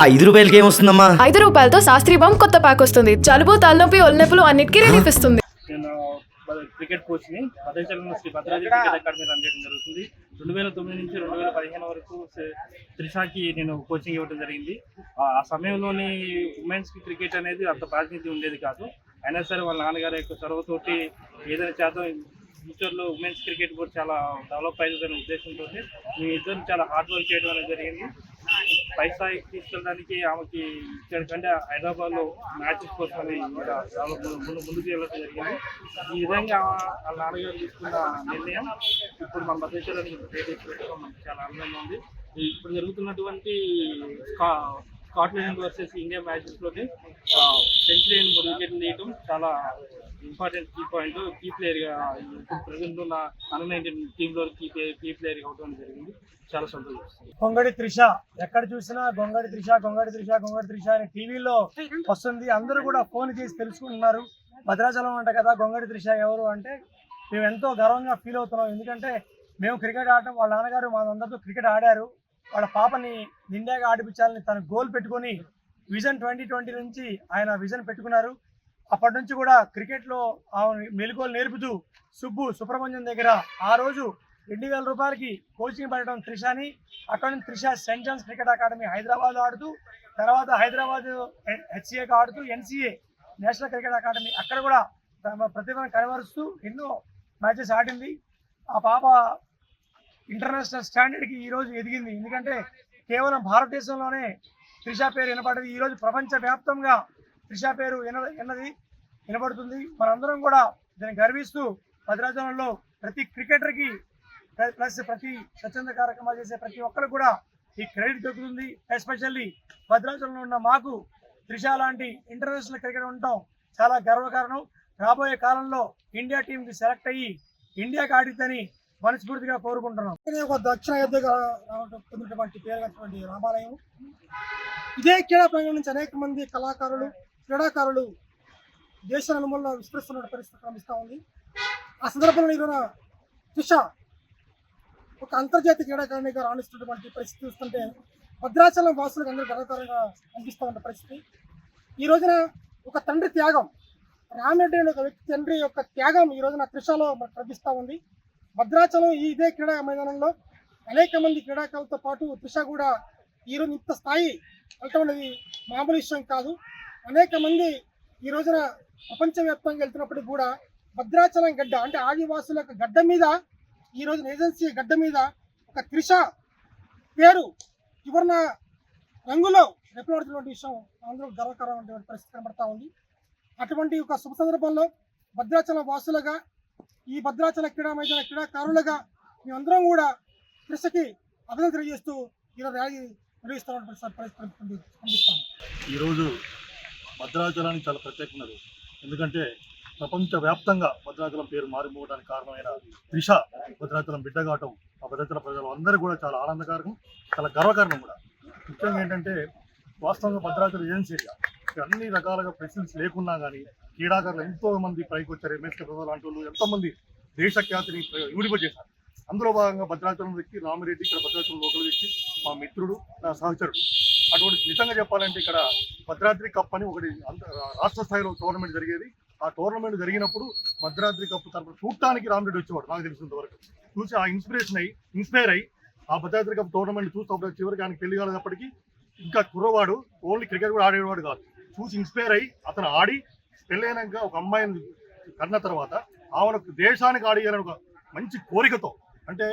ఆ ₹5 ఏమొస్తుందమ్మా? ₹5తో శాస్త్రీ బామ్ కొత్త ప్యాక్ వస్తుంది. జలుబు, తలనొప్పి, ఒళ్ళనొప్పులు అన్నిటికీ రిలీఫ్ ఇస్తుంది. నేను క్రికెట్ కోచ్ని భద్రాచలంలో Sri Bhadradri cricket academy run చేయడం జరుగుతుంది. 2009 నుంచి 2015 వరకు త్రిషాకి నేను కోచింగ్ ఇవ్వడం జరిగింది. ఆ సమయంలోని ఉమెన్స్కి క్రికెట్ అనేది అంత ప్రాతినిధ్యం ఉండేది కాదు. అయినా సరే వాళ్ళ నాన్నగారి యొక్క చొరవతోటి ఏదైనా చేద్దాం, ఫ్యూచర్లో ఉమెన్స్ క్రికెట్ కూడా చాలా డెవలప్ అవుతుందనే ఉద్దేశంతో మీ ఇద్దరు చాలా హార్డ్ వర్క్ చేయడం అనేది జరిగింది. పై స్థాయికి తీసుకెళ్ళడానికి ఆమెకి ఇక్కడ కంటే హైదరాబాద్లో మ్యాచెస్ కోసమని ముందుకు వెళ్ళడం జరిగింది. ఈ విధంగా వాళ్ళ నాన్నగారు తీసుకున్న నిర్ణయం ఇప్పుడు మన భద్రాచలానికి మనకి చాలా ఆనందంగా ఉంది. ఇప్పుడు జరుగుతున్నటువంటి స్కాట్లాండ్ వర్సెస్ ఇండియా మ్యాచెస్లోని సెంచరీ వికెట్లు తీయటం చాలా ఇంపార్టెంట్ కీ పాయింట్. కీ ప్లేయర్గా ఇప్పుడు ప్రజెంట్ ఉన్న అండర్-19 టీంలో కీ ప్లేయర్గా అవడం జరిగింది. చాలా సంతోషిస్తుంది. గొంగడి త్రిష ఎక్కడ చూసినా గొంగడి త్రిష అని టీవీలో వస్తుంది. అందరూ కూడా ఫోన్ చేసి తెలుసుకుంటున్నారు. భద్రాచలం అంట కదా గొంగడి త్రిష ఎవరు అంటే మేము ఎంతో గర్వంగా ఫీల్ అవుతున్నాం. ఎందుకంటే మేము క్రికెట్ ఆడటం, వాళ్ళ నాన్నగారు మా అందరితో క్రికెట్ ఆడారు. వాళ్ళ పాపని ఇండియాగా ఆడిపించాలని తన గోల్ పెట్టుకొని విజన్ 2020 నుంచి ఆయన విజన్ పెట్టుకున్నారు. అప్పటి నుంచి కూడా క్రికెట్లో మెలకువలు నేర్పుతూ సుబ్రహ్మణ్యం దగ్గర ఆ రోజు ₹2,000 కోచింగ్ పెట్టడం త్రిషాని. అక్కడ నుంచి Trisha saint John's cricket academy హైదరాబాద్లో ఆడుతూ, తర్వాత హైదరాబాద్ HCAకి ఆడుతూ NCA నేషనల్ క్రికెట్ అకాడమీ అక్కడ కూడా తమ ప్రతిభను కనబరుస్తూ ఎన్నో మ్యాచెస్ ఆడింది. ఆ పాప ఇంటర్నేషనల్ స్టాండర్డ్కి ఈరోజు ఎదిగింది. ఎందుకంటే కేవలం భారతదేశంలోనే త్రిష పేరు వినపడేది. ఈరోజు ప్రపంచవ్యాప్తంగా త్రిష పేరు వినబడుతుంది. మనందరం కూడా దాన్ని గర్విస్తూ భద్రాచలంలో ప్రతి క్రికెటర్కి ప్లస్ ప్రతి స్వచ్ఛంద కార్యక్రమాలు చేసే ప్రతి ఒక్కరికి కూడా ఈ క్రెడిట్ దొరుకుతుంది. ఎస్పెషల్లీ భద్రాచలంలో ఉన్న మాకు త్రిష లాంటి ఇంటర్నేషనల్ క్రికెట్ ఉండటం చాలా గర్వకారణం. రాబోయే కాలంలో ఇండియా టీంకి సెలెక్ట్ అయ్యి ఇండియాకి ఆడిద్దని మనస్ఫూర్తిగా కోరుకుంటున్నాం. ఒక దక్షిణాయోధ్యగా పొందినటువంటి పేరుగటువంటి రామాలయం. ఇదే క్రీడా ప్రాంగణం నుంచి అనేక మంది కళాకారులు, క్రీడాకారులు దేశ నలుమూలలో విస్తరిస్తున్న పరిస్థితి కనిపిస్తూ ఉంది. ఆ సందర్భంలో ఈరోజు త్రిష ఒక అంతర్జాతీయ క్రీడాకారిణిగా రాణిస్తున్నటువంటి పరిస్థితి చూస్తుంటే భద్రాచలం వాసులకు అందరూ గర్వకారంగా అనిపిస్తూ ఉన్న పరిస్థితి. ఈ రోజున ఒక తండ్రి త్యాగం, రామిరెడ్డి అనే ఒక వ్యక్తి తండ్రి యొక్క త్యాగం ఈ రోజున త్రిషలో మనకు కనిపిస్తూ ఉంది. భద్రాచలం ఇదే క్రీడా మైదానంలో అనేక మంది క్రీడాకారులతో పాటు త్రిష కూడా ఈరోజు ఇంత స్థాయి వెళ్ళటం అనేది మామూలు విషయం కాదు. అనేక మంది ఈ రోజున ప్రపంచవ్యాప్తంగా వెళ్తున్నప్పటికీ కూడా భద్రాచలం గడ్డ అంటే ఆదివాసుల యొక్క గడ్డ మీద ఈ రోజున ఏజెన్సీ గడ్డ మీద ఒక త్రిష పేరు చివరిన రంగులో రెప్పబడుతున్నటువంటి విషయం అందరూ గర్వకరమైనటువంటి పరిస్థితి కనబడతా ఉంది. అటువంటి ఒక శుభ సందర్భంలో భద్రాచలం వాసులుగా, ఈ భద్రాచల క్రీడా మైదాన క్రీడాకారులుగా మేమందరం కూడా త్రిషకి అభినందన తెలియజేస్తూ ఈరోజు ర్యాలీ నిర్వహిస్తున్నటువంటి పరిస్థితి కనిపిస్తాం. ఈరోజు భద్రాచలానికి చాలా ప్రత్యేకమైనది. ఎందుకంటే ప్రపంచవ్యాప్తంగా భద్రాచలం పేరు మారిపోవడానికి కారణమైన త్రిష భద్రాచలం బిడ్డ కావటం ఆ భద్రాచల ప్రజలు అందరూ కూడా చాలా ఆనందకారకం, చాలా గర్వకారణం కూడా. ముఖ్యంగా ఏంటంటే వాస్తవంగా భద్రాచలం ఏజెన్సీ ఏరియా అన్ని రకాలుగా ప్రెసిడెన్స్ లేకున్నా కానీ క్రీడాకారులు ఎంతో మంది పైకి వచ్చారు. MS కృష్ణ లాంటి వాళ్ళు ఎంతోమంది దేశ ఖ్యాతిని ఇమిడిపజేశారు. అందులో భాగంగా భద్రాచలం వ్యక్తి రామిరెడ్డి, ఇక్కడ భద్రాచలం లోకల్ వ్యక్తి, మా మిత్రుడు, నా సహచరుడు. అటువంటి నిజంగా చెప్పాలంటే ఇక్కడ భద్రాద్రి కప్ అని ఒకటి రాష్ట్ర స్థాయిలో టోర్నమెంట్ జరిగేది. ఆ టోర్నమెంట్ జరిగినప్పుడు భద్రాద్రి కప్ తరపున చూడటానికి రామిరెడ్డి వచ్చేవాడు. నాకు తెలిసినంత వరకు చూసి ఆ ఇన్స్పైర్ అయ్యి ఆ భద్రాద్రి కప్ టోర్నమెంట్ చూసినప్పుడు చివరికి ఆయనకి పెళ్లి కాలేదప్పటికీ ఇంకా కుర్రవాడు, ఓన్లీ క్రికెట్ కూడా ఆడేవాడు కాదు. చూసి ఇన్స్పైర్ అయ్యి అతను ఆడి పెళ్ళైనాక ఒక అమ్మాయిని కన్న తర్వాత ఆమెను దేశానికి ఆడియాలని ఒక మంచి కోరికతో, అంటే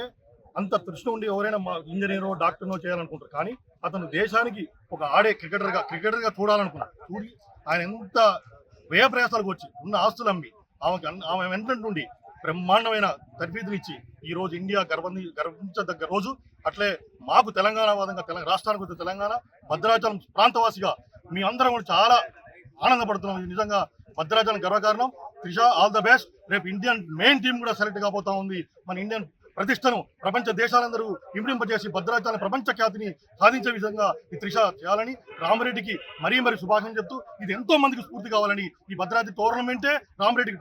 అంత తృష్ణ ఉండి ఎవరైనా ఇంజనీరో డాక్టర్నో చేయాలనుకుంటారు, కానీ అతను దేశానికి ఒక ఆడే క్రికెటర్గా చూడాలనుకున్నాడు. చూడి ఆయన ఎంత వ్యయ ప్రయాసాలకు వచ్చి ఉన్న ఆస్తులు అమ్మి ఆమె వెంటంటుండి బ్రహ్మాండమైన తర్ఫీదునిచ్చి ఈరోజు ఇండియా గర్వించదగ్గ రోజు. అట్లే మాకు తెలంగాణ వాదంగా రాష్ట్రానికి వచ్చే తెలంగాణ భద్రాచలం ప్రాంతవాసిగా మీ అందరం కూడా చాలా ఆనందపడుతున్నాం. నిజంగా భద్రాచలం గర్వకారణం. Trisha all the best. రేపు ఇండియన్ మెయిన్ టీం కూడా సెలెక్ట్ కాబోతా ఉంది. మన ఇండియన్ ప్రతిష్టను ప్రపంచ దేశాలందరూ ఇంప్లింపజేసి భద్రాచలం ప్రపంచ ఖ్యాతిని సాధించే విధంగా ఈ త్రిష చేయాలని రామిరెడ్డికి మరీ శుభాకాంక్షలు చెప్తూ, ఇది ఎంతో మందికి స్ఫూర్తి కావాలని ఈ భద్రాద్రి టోర్నమెంటే రామిరెడ్డికి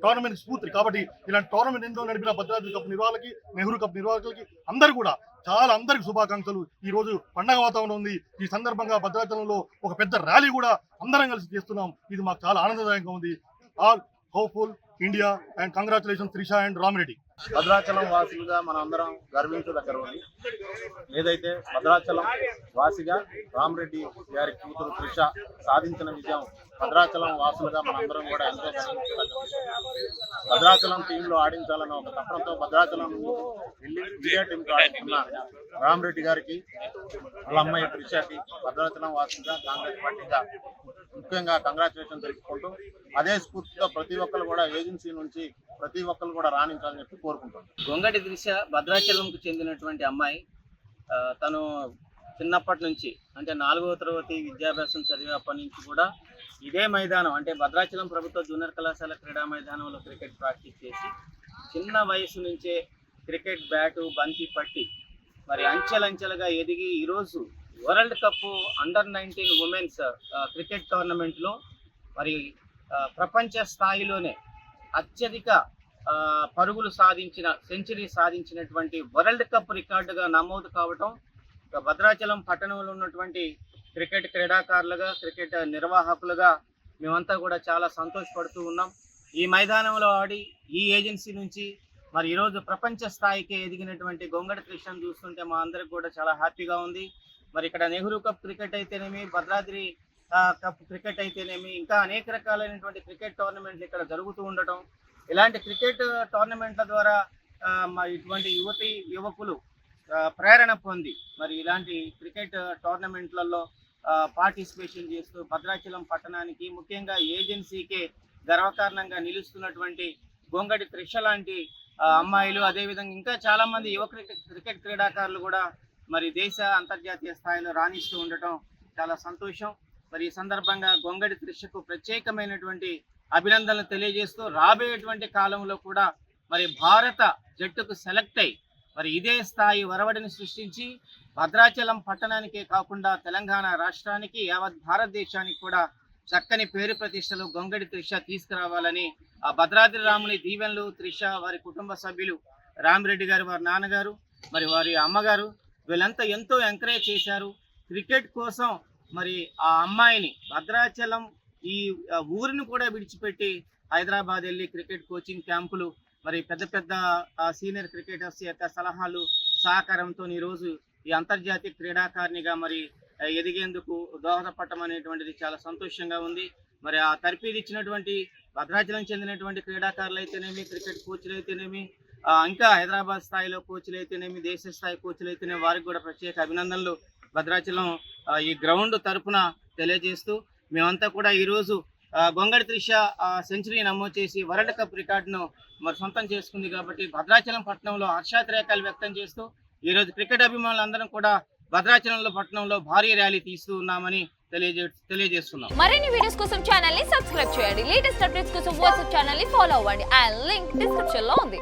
టోర్నమెంట్ స్ఫూర్తి. కాబట్టి ఇలాంటి టోర్నమెంట్ ఎంతో నడిపిన భద్రాద్రి కప్ నిర్వాహకులకి, నెహ్రూ కప్ నిర్వాహకులకి అందరూ కూడా చాలా అందరికి శుభాకాంక్షలు. ఈ రోజు పండగ వాతావరణం ఉంది. ఈ సందర్భంగా భద్రాచలంలో ఒక పెద్ద ర్యాలీ కూడా అందరం కలిసి చేస్తున్నాం. ఇది మాకు చాలా ఆనందదాయకంగా ఉంది. All hopeful India and congratulation Trisha and Ramireddy. Bhadrachalam వాసులుగా మనం అందరం గర్వించదగ్గర ఉంది. ఏదైతే భద్రాచలం వాసిగా రామిరెడ్డి గారి కూతురు త్రిష సాధించిన విజయం భద్రాచలం వాసులుగా మనందరం కూడా ఎంతో గర్వించదగ్గ విషయం. భద్రాచలం టీంలో ఆడించాలని ఒక తపనతో భద్రాచలం వెళ్ళి ఇండియా టీంతో ఆడుతున్న రామిరెడ్డి గారికి, వాళ్ళ అమ్మాయి త్రిషకి భద్రాచలం వాసులుగా కాంగ్రెస్ పార్టీగా ముఖ్యంగా కంగ్రాచులేషన్ తెలుపుకుంటూ అదే స్ఫూర్తితో ప్రతి ఒక్కరు కూడా ఏజెన్సీ నుంచి ప్రతి ఒక్కరు కూడా రాణించాలని చెప్పి కోరుకుంటున్నాం. గొంగడి త్రిష భద్రాచలంకు చెందినటువంటి అమ్మాయి. తను చిన్నప్పటి నుంచి అంటే 4వ తరగతి విద్యాభ్యాసం చదివేప్పటి నుంచి కూడా ఇదే మైదానం అంటే భద్రాచలం ప్రభుత్వ జూనియర్ కళాశాల క్రీడా మైదానంలో క్రికెట్ ప్రాక్టీస్ చేసి చిన్న వయసు నుంచే క్రికెట్ బ్యాటు బంతి పట్టి మరి అంచెలంచెలుగా ఎదిగి ఈరోజు world cup under-19 women's cricket టోర్నమెంట్లో మరి ప్రపంచ స్థాయిలోనే అత్యధిక పరుగులు సాధించిన సెంచరీ సాధించినటువంటి వరల్డ్ కప్ రికార్డుగా నమోదు కావటం భద్రాచలం పట్టణంలో ఉన్నటువంటి క్రికెట్ క్రీడాకారులుగా క్రికెట్ నిర్వాహకులుగా మేమంతా కూడా చాలా సంతోషపడుతూ ఉన్నాం. ఈ మైదానంలో ఆడి ఈ ఏజెన్సీ నుంచి మరి ఈరోజు ప్రపంచ స్థాయికి ఎదిగినటువంటి గొంగడి త్రిషను చూస్తుంటే మా అందరికి కూడా చాలా హ్యాపీగా ఉంది. మరి ఇక్కడ నెహ్రూ కప్ క్రికెట్ అయితేనేమి, భద్రాద్రి కప్ క్రికెట్ అయితేనేమి, ఇంకా అనేక రకాలైనటువంటి క్రికెట్ టోర్నమెంట్లు ఇక్కడ జరుగుతూ ఉండటం, ఇలాంటి క్రికెట్ టోర్నమెంట్ల ద్వారా ఇటువంటి యువకులు ప్రేరణ పొంది మరి ఇలాంటి క్రికెట్ టోర్నమెంట్లలో పార్టిసిపేషన్ చేస్తూ భద్రాచలం పట్టణానికి ముఖ్యంగా ఏజెన్సీకే గర్వకారణంగా నిలుస్తున్నటువంటి గొంగడి త్రిష లాంటి అమ్మాయిలు, అదేవిధంగా ఇంకా చాలామంది యువ క్రికెట్ క్రీడాకారులు కూడా మరి దేశ అంతర్జాతీయ స్థాయిలో రాణిస్తూ ఉండటం చాలా సంతోషం. మరి ఈ సందర్భంగా గొంగడి త్రిషకు ప్రత్యేకమైనటువంటి అభినందనలు తెలియజేస్తూ రాబోయేటువంటి కాలంలో కూడా మరి భారత జట్టుకు సెలెక్ట్ అయి మరి ఇదే స్థాయి వరవడిని సృష్టించి భద్రాచలం పట్టణానికే కాకుండా తెలంగాణ రాష్ట్రానికి యావత్ భారతదేశానికి కూడా చక్కని పేరు ప్రతిష్టలు గొంగడి త్రిష తీసుకురావాలని ఆ భద్రాద్రి రాముని దీవెనలు త్రిష వారి కుటుంబ సభ్యులు రామిరెడ్డి గారు, వారి నాన్నగారు, మరి వారి అమ్మగారు వీళ్ళంతా ఎంతో ఎంకరేజ్ చేశారు. క్రికెట్ కోసం మరి ఆ అమ్మాయిని భద్రాచలం ఈ ఊరిని కూడా విడిచిపెట్టి హైదరాబాద్ వెళ్ళి క్రికెట్ కోచింగ్ క్యాంపులు మరి పెద్ద పెద్ద సీనియర్ క్రికెటర్స్ యొక్క సలహాలు సహకారంతో ఈరోజు ఈ అంతర్జాతీయ క్రీడాకారిణిగా మరి ఎదిగేందుకు దోహదపడటం అనేటువంటిది చాలా సంతోషంగా ఉంది. మరి ఆ తర్ఫీదు ఇచ్చినటువంటి భద్రాచలం చెందినటువంటి క్రీడాకారులు అయితేనేమి, క్రికెట్ కోచ్లు అయితేనేమి, ఇంకా హైదరాబాద్ స్థాయిలో కోచ్లు అయితేనేమి, దేశ స్థాయి కోచ్లు అయితేనేమి వారికి కూడా ప్రత్యేక అభినందనలు భద్రాచలం ఈ గ్రౌండ్ తరపున తెలియజేస్తూ మేమంతా కూడా ఈరోజు గొంగడి త్రిష సెంచరీ నమోదు చేసి వరల్డ్ కప్ రికార్డును మరి సొంతం చేసుకుంది కాబట్టి భద్రాచలం పట్టణంలో హర్షాతిరేకాలు వ్యక్తం చేస్తూ ఈరోజు క్రికెట్ అభిమానులందరం కూడా భద్రాచలంలో పట్టణంలో భారీ ర్యాలీ తీస్తూ ఉన్నామని తెలియజేస్తున్నాం. మరిన్ని వీడియోస్ కోసం ఛానల్ ని సబ్స్క్రైబ్ చేయండి. లేటెస్ట్ అప్డేట్స్ కోసం వాట్సాప్ ఛానల్ ని ఫాలో అవ్వండి. ఆ లింక్ డిస్క్రిప్షన్ లో ఉంది.